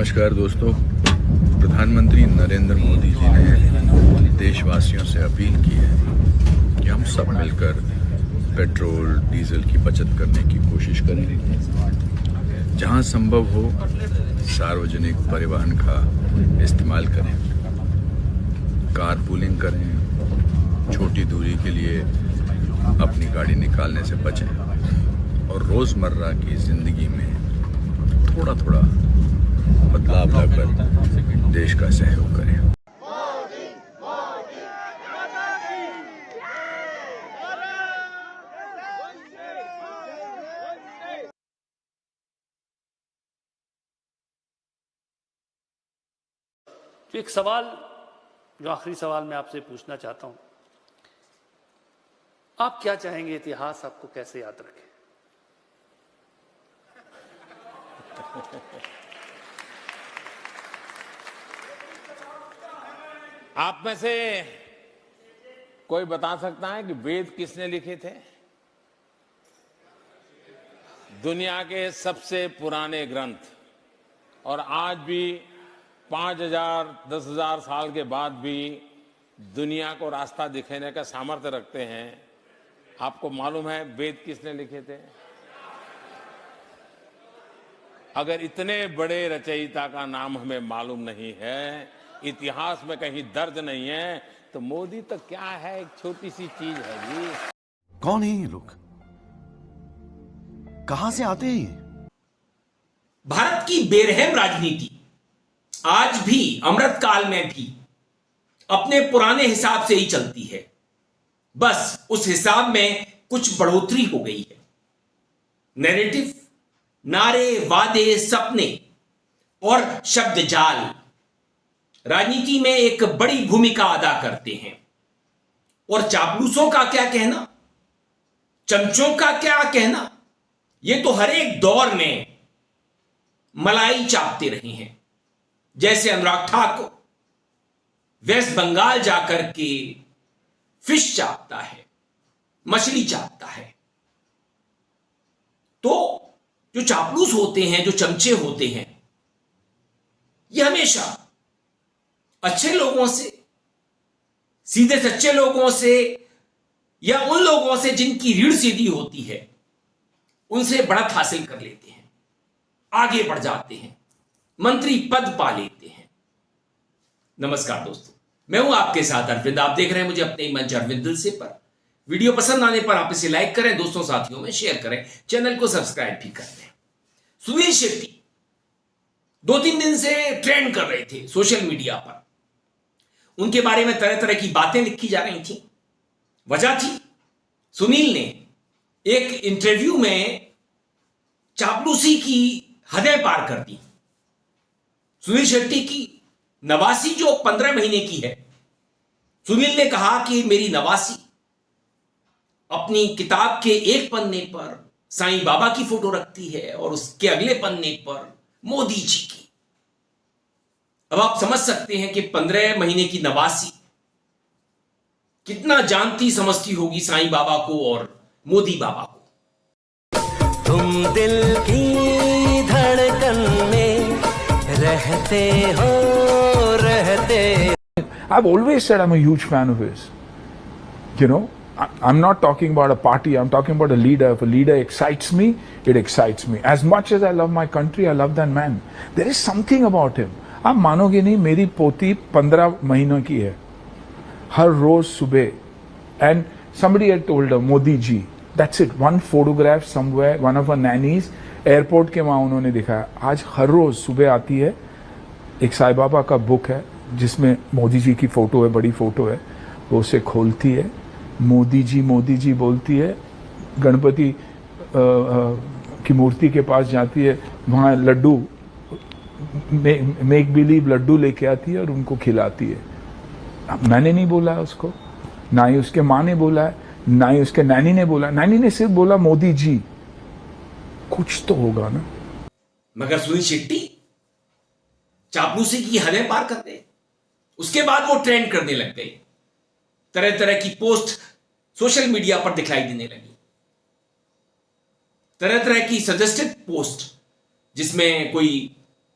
नमस्कार दोस्तों। प्रधानमंत्री नरेंद्र मोदी जी ने देशवासियों से अपील की है कि हम सब मिलकर पेट्रोल डीजल की बचत करने की कोशिश करें। जहां संभव हो सार्वजनिक परिवहन का इस्तेमाल करें, कारपूलिंग करें, छोटी दूरी के लिए अपनी गाड़ी निकालने से बचें और रोज़मर्रा की ज़िंदगी में थोड़ा थोड़ा बदलाव लाकर देश का सहयोग करें। तो एक सवाल, जो आखिरी सवाल मैं आपसे पूछना चाहता हूं, आप क्या चाहेंगे इतिहास आपको कैसे याद रखे? आप में से कोई बता सकता है कि वेद किसने लिखे थे? दुनिया के सबसे पुराने ग्रंथ, और आज भी 5000 10,000 साल के बाद भी दुनिया को रास्ता दिखाने का सामर्थ्य रखते हैं। आपको मालूम है वेद किसने लिखे थे? अगर इतने बड़े रचयिता का नाम हमें मालूम नहीं है, इतिहास में कहीं दर्ज नहीं है, तो मोदी तो क्या है, एक छोटी सी चीज है जी। कौन है ये लोग? कहां से आते हैं ये? भारत की बेरहम राजनीति आज भी अमृत काल में भी अपने पुराने हिसाब से ही चलती है। बस उस हिसाब में कुछ बढ़ोतरी हो गई है। नैरेटिव, नारे, वादे, सपने और शब्द जाल राजनीति में एक बड़ी भूमिका अदा करते हैं। और चापलूसों का क्या कहना, चमचों का क्या कहना, ये तो हर एक दौर में मलाई चापते रहे हैं। जैसे अनुराग ठाकुर वेस्ट बंगाल जाकर के फिश चापता है, मछली चापता है। तो जो चापलूस होते हैं, जो चमचे होते हैं, ये हमेशा अच्छे लोगों से, सीधे सच्चे लोगों से या उन लोगों से जिनकी रीढ़ सीधी होती है, उनसे बढ़त हासिल कर लेते हैं, आगे बढ़ जाते हैं, मंत्री पद पा लेते हैं। नमस्कार दोस्तों, मैं हूं आपके साथ अरविंद। आप देख रहे हैं मुझे अपने मंच अरविंद दिल से पर। वीडियो पसंद आने पर आप इसे लाइक करें, दोस्तों साथियों में शेयर करें, चैनल को सब्सक्राइब भी कर लें। सुनील शेट्टी 2-3 दिन से ट्रेंड कर रहे थे सोशल मीडिया पर। उनके बारे में तरह तरह की बातें लिखी जा रही थी। वजह थी, सुनील ने एक इंटरव्यू में चापलूसी की हदें पार कर दी। सुनील शेट्टी की नवासी जो 15 महीने की है, सुनील ने कहा कि मेरी नवासी अपनी किताब के एक पन्ने पर साईं बाबा की फोटो रखती है और उसके अगले पन्ने पर मोदी जी की। अब आप समझ सकते हैं कि 15 महीने की नवासी कितना जानती समझती होगी साईं बाबा को और मोदी बाबा को। तुम दिल की धड़कन में रहते हो, रहते। I've always said I'm a huge fan of his. You know, I'm not talking about a party, I'm talking about a leader. If a leader excites me, it excites me. As much as I love my country, I love that man. There is something about him. आप मानोगे नहीं, मेरी पोती 15 महीनों की है, हर रोज सुबह, and somebody had told her, Modi ji, that's it, one photograph somewhere, one of her nannies, airport के वहाँ उन्होंने दिखाया। आज हर रोज सुबह आती है, एक साईं बाबा का बुक है जिसमें मोदी जी की फोटो है, बड़ी फोटो है, वो उसे खोलती है, मोदी जी बोलती है, गणपति की मूर्ति के पास जाती है, वहाँ लड्डू, मेक बिलीव लड्डू लेके आती है और उनको खिलाती है। अब मैंने नहीं बोला उसको, ना ही उसके माँ ने बोला है, ना ही उसके नैनी ने बोला। नैनी ने सिर्फ बोला मोदी जी। कुछ तो होगा ना। मगर सुनील शेट्टी चापलूसी की हदें पार कर गए। उसके बाद वो ट्रेंड करने लग गए, तरह तरह की पोस्ट सोशल मीडिया पर दिखाई देने लगी, तरह तरह की सजेस्टेड पोस्ट जिसमें कोई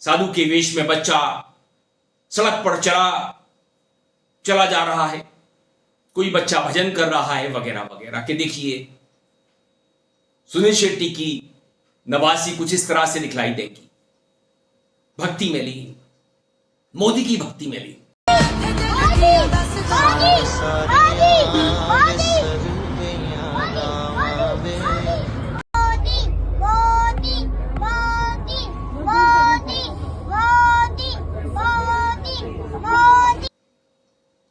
साधु के वेश में बच्चा सड़क पर चला जा रहा है, कोई बच्चा भजन कर रहा है वगैरह वगैरह। कि देखिए सुनील शेट्टी की नवासी कुछ इस तरह से दिखलाई देगी, भक्ति में ली, मोदी की भक्ति में ली।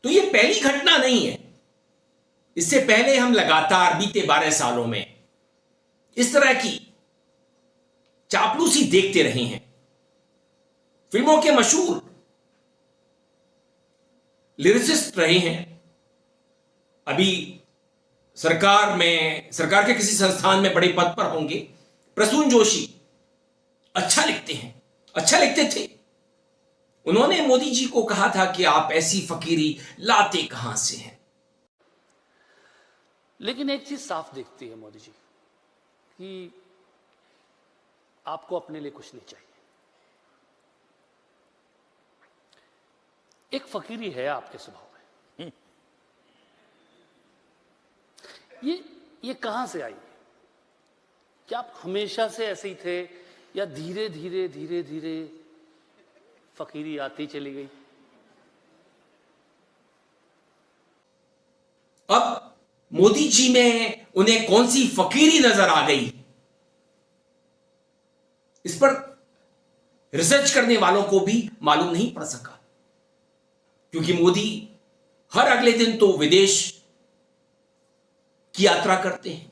तो ये पहली घटना नहीं है, इससे पहले हम लगातार बीते 12 सालों में इस तरह की चापलूसी देखते रहे हैं। फिल्मों के मशहूर लिरिसिस्ट रहे हैं, अभी सरकार के किसी संस्थान में बड़े पद पर होंगे। प्रसून जोशी अच्छा लिखते थे। उन्होंने मोदी जी को कहा था कि आप ऐसी फकीरी लाते कहां से हैं। लेकिन एक चीज साफ दिखती है मोदी जी कि आपको अपने लिए कुछ नहीं चाहिए। एक फकीरी है आपके स्वभाव में। ये कहां से आई? क्या आप हमेशा से ऐसे ही थे या धीरे धीरे फकीरी आती चली गई? अब मोदी जी में उन्हें कौन सी फकीरी नजर आ गई, इस पर रिसर्च करने वालों को भी मालूम नहीं पड़ सका, क्योंकि मोदी हर अगले दिन तो विदेश की यात्रा करते हैं।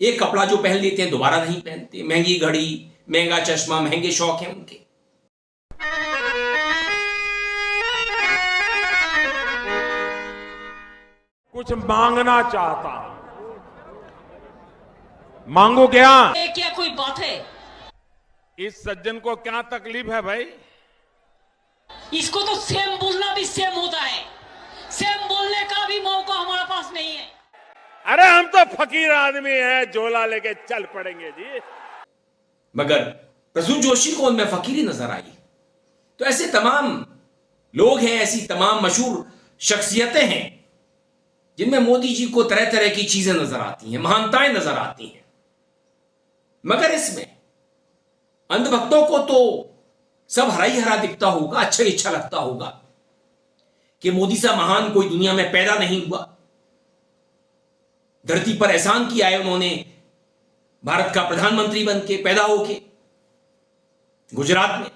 एक कपड़ा जो पहन लेते हैं दोबारा नहीं पहनते, महंगी घड़ी, महंगा चश्मा, महंगे शौक हैं उनके। कुछ मांगना चाहता हूं, मांगो क्या? क्या कोई बात है? इस सज्जन को क्या तकलीफ है भाई? इसको तो सेम बोलना भी सेम होता है, सेम बोलने का भी मौका हमारे पास नहीं है। अरे हम तो फकीर आदमी हैं, झोला लेके चल पड़ेंगे जी। मगर प्रसून जोशी को उनमें फकीरी नजर आई। तो ऐसे तमाम लोग हैं, ऐसी तमाम मशहूर शख्सियतें हैं जिनमें मोदी जी को तरह तरह की चीजें नजर आती हैं, महानताएं नजर आती हैं। मगर इसमें अंधभक्तों को तो सब हरा ही हरा दिखता होगा, अच्छा लगता होगा कि मोदी सा महान कोई दुनिया में पैदा नहीं हुआ। धरती पर एहसान किया है उन्होंने, भारत का प्रधानमंत्री बन के पैदा होके गुजरात में।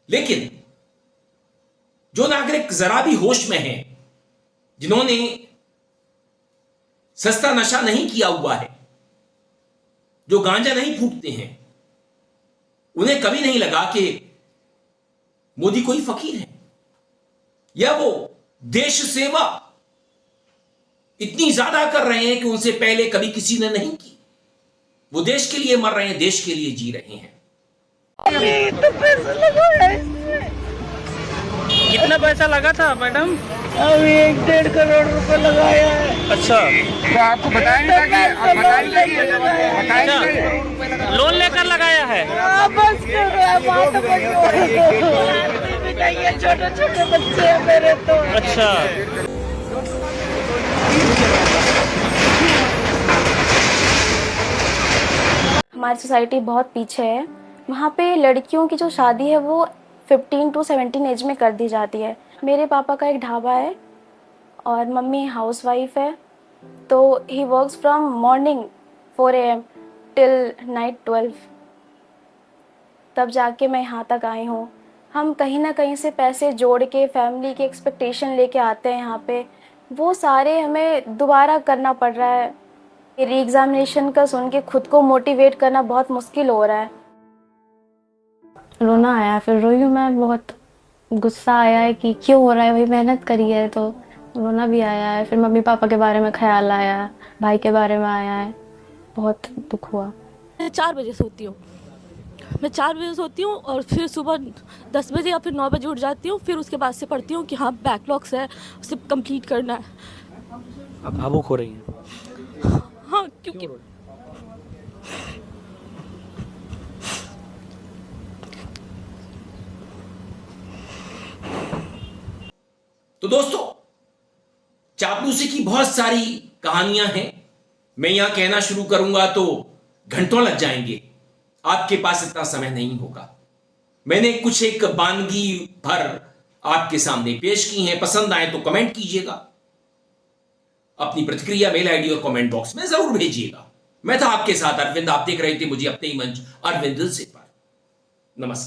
लेकिन जो नागरिक जरा भी होश में हैं, जिन्होंने सस्ता नशा नहीं किया हुआ है, जो गांजा नहीं फूकते हैं, उन्हें कभी नहीं लगा कि मोदी कोई फकीर है या वो देश सेवा इतनी ज्यादा कर रहे हैं कि उनसे पहले कभी किसी ने नहीं की। वो देश के लिए मर रहे हैं, देश के लिए जी रहे हैं। तो पैसा लगा है इसमें। कितना पैसा लगा था मैडम? अभी 1-1.5 करोड़ रुपए लगाया है। अच्छा, तो आपको बताया लोन लेकर लगाया है? बस छोटे छोटे बच्चे हैं मेरे तो। अच्छा, हमारी सोसाइटी बहुत पीछे है। वहाँ पे लड़कियों की जो शादी है वो 15 to 17 एज में कर दी जाती है। मेरे पापा का एक ढाबा है और मम्मी हाउसवाइफ है, तो he works from morning 4 AM till night 12, तब जाके मैं यहाँ तक आई हूँ। हम कहीं ना कहीं से पैसे जोड़ के फैमिली के एक्सपेक्टेशन लेके आते हैं यहाँ पे, वो सारे हमें दोबारा करना पड़ रहा है। री एग्जामिनेशन का सुन के खुद को मोटिवेट करना बहुत मुश्किल हो रहा है। रोना आया, फिर रोई हूँ मैं। बहुत गुस्सा आया है कि क्यों हो रहा है, वही मेहनत करी है, तो रोना भी आया है। फिर मम्मी पापा के बारे में ख्याल आया, भाई के बारे में आया है, बहुत दुख हुआ। 4 बजे सोती हूँ, मैं 4 बजे सोती हूँ और फिर सुबह 10 बजे या फिर 9 बजे उठ जाती हूँ। फिर उसके बाद से पढ़ती हूँ कि हाँ बैकलॉग्स है, उसे कंप्लीट करना है। अब भावुक हो रही हैं। हाँ, क्योंकि तो दोस्तों, चापलूसी की बहुत सारी कहानियां हैं। मैं यहां कहना शुरू करूंगा तो घंटों लग जाएंगे, आपके पास इतना समय नहीं होगा। मैंने कुछ एक बानगी भर आपके सामने पेश की हैं। पसंद आए तो कमेंट कीजिएगा, अपनी प्रतिक्रिया मेल आईडी और कमेंट बॉक्स में जरूर भेजिएगा। मैं था आपके साथ अरविंद, आप देख रहे थे मुझे अपने ही मंच अरविंद दिल से पर। नमस्कार।